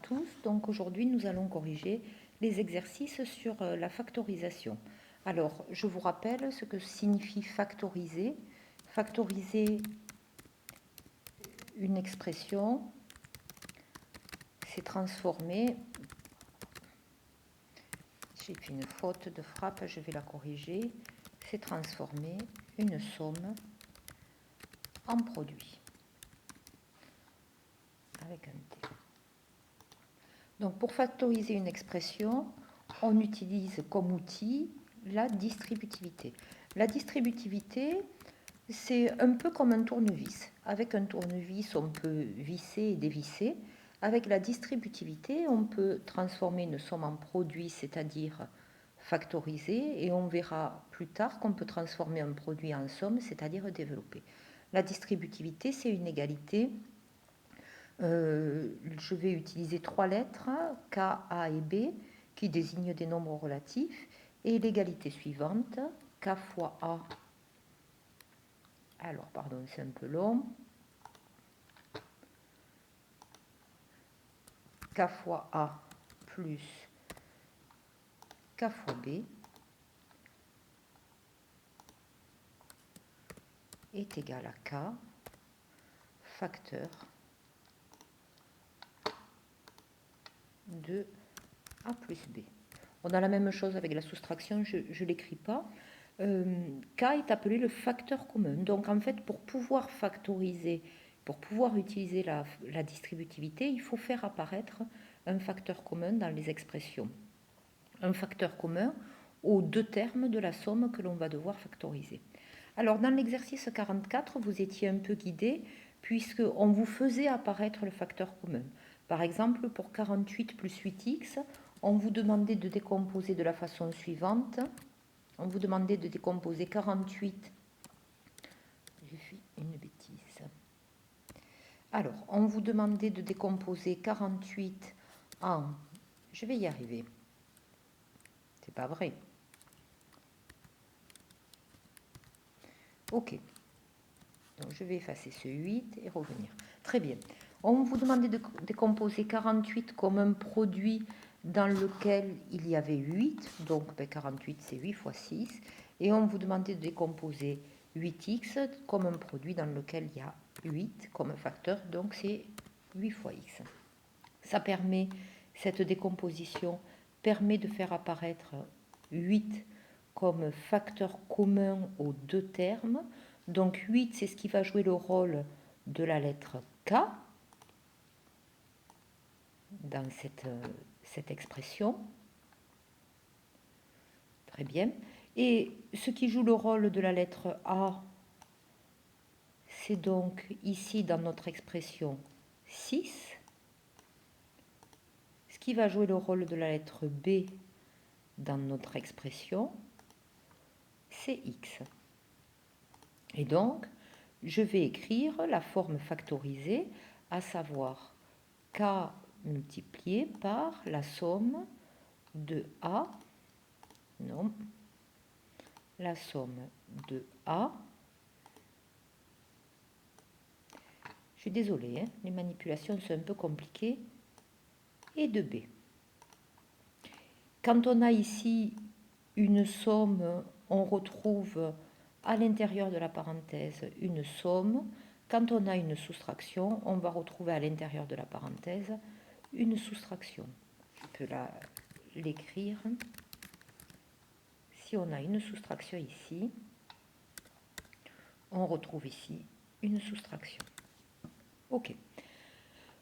tous. Donc aujourd'hui, nous allons corriger les exercices sur la factorisation. Alors, je vous rappelle ce que signifie factoriser. Factoriser une expression, c'est transformer. J'ai fait une faute de frappe, je vais la corriger. C'est transformer une somme en produit avec un T. Donc, pour factoriser une expression, on utilise comme outil la distributivité. La distributivité, c'est un peu comme un tournevis. Avec un tournevis, on peut visser et dévisser. Avec la distributivité, on peut transformer une somme en produit, c'est-à-dire factoriser, et on verra plus tard qu'on peut transformer un produit en somme, c'est-à-dire développer. La distributivité, c'est une égalité. Je vais utiliser trois lettres, K, A et B, qui désignent des nombres relatifs, et l'égalité suivante, K fois A. Alors, pardon, c'est un peu long. K fois A plus K fois B est égal à K facteur de A plus B. On a la même chose avec la soustraction, je ne l'écris pas. K est appelé le facteur commun. Donc en fait, pour pouvoir factoriser, pour pouvoir utiliser la distributivité, il faut faire apparaître un facteur commun dans les expressions. Un facteur commun aux deux termes de la somme que l'on va devoir factoriser. Alors dans l'exercice 44, vous étiez un peu guidé puisqu'on vous faisait apparaître le facteur commun. Par exemple, pour 48 plus 8x, on vous demandait de décomposer de la façon suivante. On vous demandait de décomposer 48. J'ai fait une bêtise. Alors, on vous demandait de décomposer 48 en... Je vais y arriver. C'est pas vrai. Ok. Donc, je vais effacer ce 8 et revenir. Très bien. On vous demandait de décomposer 48 comme un produit dans lequel il y avait 8. Donc, 48, c'est 8 fois 6. Et on vous demandait de décomposer 8x comme un produit dans lequel il y a 8 comme facteur. Donc, c'est 8 fois x. Ça permet, cette décomposition permet de faire apparaître 8 comme facteur commun aux deux termes. Donc 8, c'est ce qui va jouer le rôle de la lettre K dans cette expression. Très bien. Et ce qui joue le rôle de la lettre A, c'est donc ici dans notre expression 6. Ce qui va jouer le rôle de la lettre B dans notre expression, c'est X. Et donc, je vais écrire la forme factorisée, à savoir K multiplié par la somme de A, non, la somme de A, je suis désolée, hein, les manipulations sont un peu compliquées, et de B. Quand on a ici une somme, on retrouve à l'intérieur de la parenthèse une somme. Quand on a une soustraction, on va retrouver à l'intérieur de la parenthèse une soustraction. Je peux l'écrire. Si on a une soustraction ici, on retrouve ici une soustraction. OK.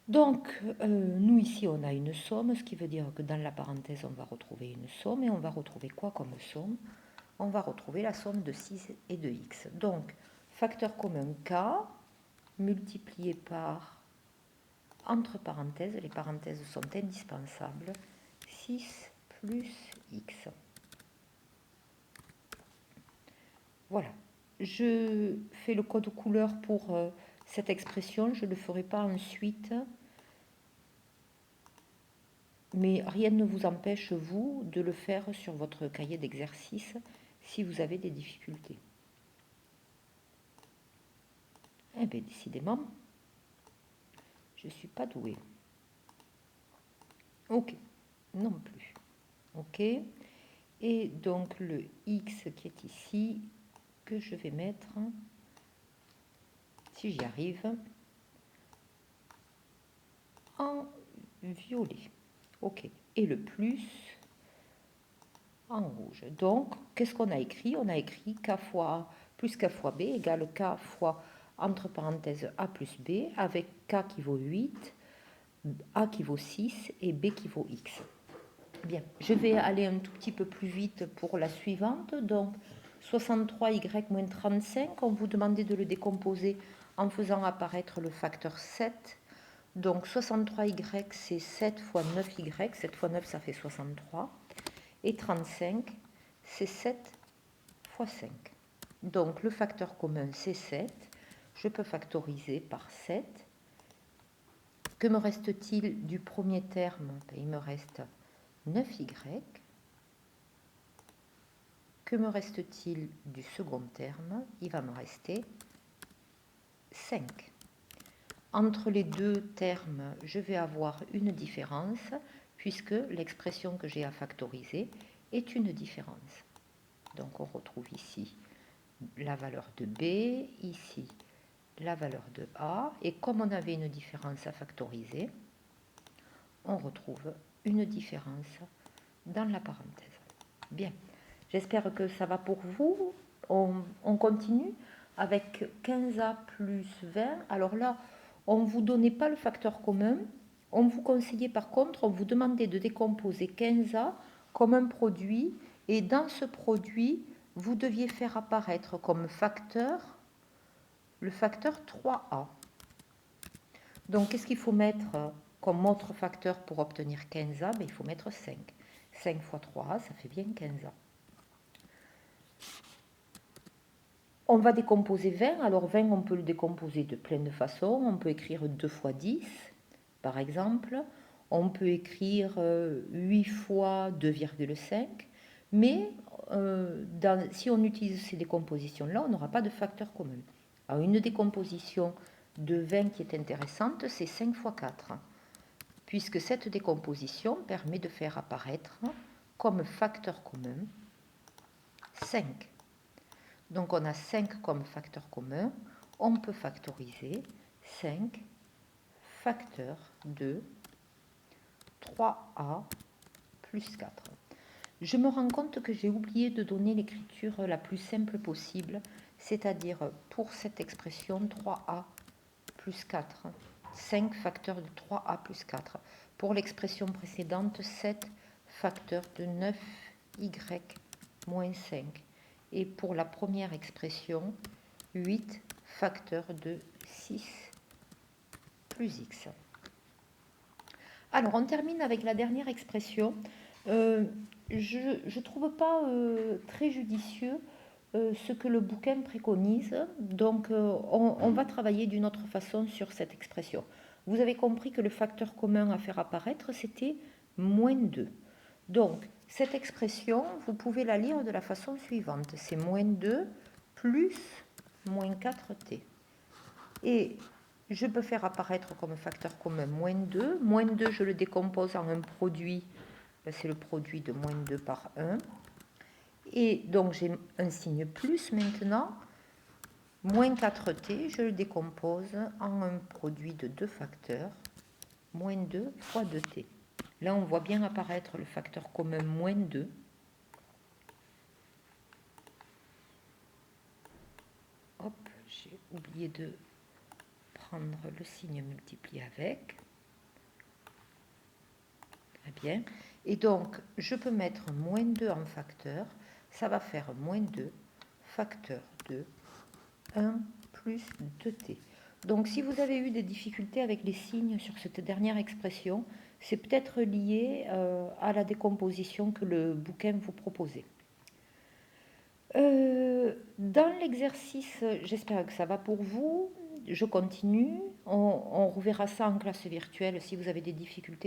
Donc, nous ici, on a une somme, ce qui veut dire que dans la parenthèse, on va retrouver une somme. Et on va retrouver quoi comme somme? On va retrouver la somme de 6 et de x. Donc, facteur commun K multiplié par, entre parenthèses, les parenthèses sont indispensables, 6 plus x. Voilà. Je fais le code couleur pour cette expression, je ne le ferai pas ensuite, mais rien ne vous empêche, vous, de le faire sur votre cahier d'exercice si vous avez des difficultés. Eh bien, décidément, je ne suis pas douée. OK, non plus. OK. Et donc le X qui est ici, que je vais mettre, si j'y arrive, en violet. OK. Et le plus en rouge. Donc, qu'est-ce qu'on a écrit? On a écrit K fois A plus K fois B égale K fois, entre parenthèses, A plus B, avec K qui vaut 8, A qui vaut 6 et B qui vaut X. Bien, je vais aller un tout petit peu plus vite pour la suivante. Donc, 63y moins 35, on vous demandait de le décomposer en faisant apparaître le facteur 7. Donc, 63y, c'est 7 fois 9y. 7 fois 9, ça fait 63. Et 35, c'est 7 fois 5. Donc, le facteur commun, c'est 7. Je peux factoriser par 7. Que me reste-t-il du premier terme? Il me reste 9y. Que me reste-t-il du second terme? Il va me rester 5. Entre les deux termes, je vais avoir une différence, puisque l'expression que j'ai à factoriser est une différence. Donc on retrouve ici la valeur de B, ici la valeur de A, et comme on avait une différence à factoriser, on retrouve une différence dans la parenthèse. Bien, j'espère que ça va pour vous. On continue avec 15A plus 20. Alors là, on ne vous donnait pas le facteur commun. On vous conseillait par contre, on vous demandait de décomposer 15A comme un produit. Et dans ce produit, vous deviez faire apparaître comme facteur le facteur 3A. Donc, qu'est-ce qu'il faut mettre comme autre facteur pour obtenir 15A? Il faut mettre 5. 5 fois 3A, ça fait bien 15A. On va décomposer 20. Alors 20, on peut le décomposer de plein de façons. On peut écrire 2 fois 10, par exemple. On peut écrire 8 fois 2,5. Mais si on utilise ces décompositions-là, on n'aura pas de facteur commun. Alors une décomposition de 20 qui est intéressante, c'est 5 fois 4. Puisque cette décomposition permet de faire apparaître comme facteur commun 5. Donc on a 5 comme facteur commun. On peut factoriser 5 facteur de 3A plus 4. Je me rends compte que j'ai oublié de donner l'écriture la plus simple possible, c'est-à-dire pour cette expression 3A plus 4. 5 facteurs de 3A plus 4. Pour l'expression précédente, 7 facteurs de 9y moins 5. Et pour la première expression, 8 facteurs de 6 plus x. Alors, on termine avec la dernière expression. Je ne trouve pas très judicieux ce que le bouquin préconise. Donc, on va travailler d'une autre façon sur cette expression. Vous avez compris que le facteur commun à faire apparaître, c'était moins 2. Donc, cette expression, vous pouvez la lire de la façon suivante. C'est moins 2 plus moins 4t. Et je peux faire apparaître comme facteur commun moins 2. Moins 2, je le décompose en un produit. C'est le produit de moins 2 par 1. Et donc, j'ai un signe plus maintenant. Moins 4t, je le décompose en un produit de deux facteurs. Moins 2 fois 2t. Là, on voit bien apparaître le facteur commun moins 2. Hop, j'ai oublié de prendre le signe multiplié avec. Très bien. Et donc, je peux mettre moins 2 en facteur. Ça va faire moins 2 facteur de 1 plus 2t. Donc, si vous avez eu des difficultés avec les signes sur cette dernière expression, c'est peut-être lié à la décomposition que le bouquin vous proposait. Dans l'exercice, j'espère que ça va pour vous. Je continue. On reverra ça en classe virtuelle. Si vous avez des difficultés,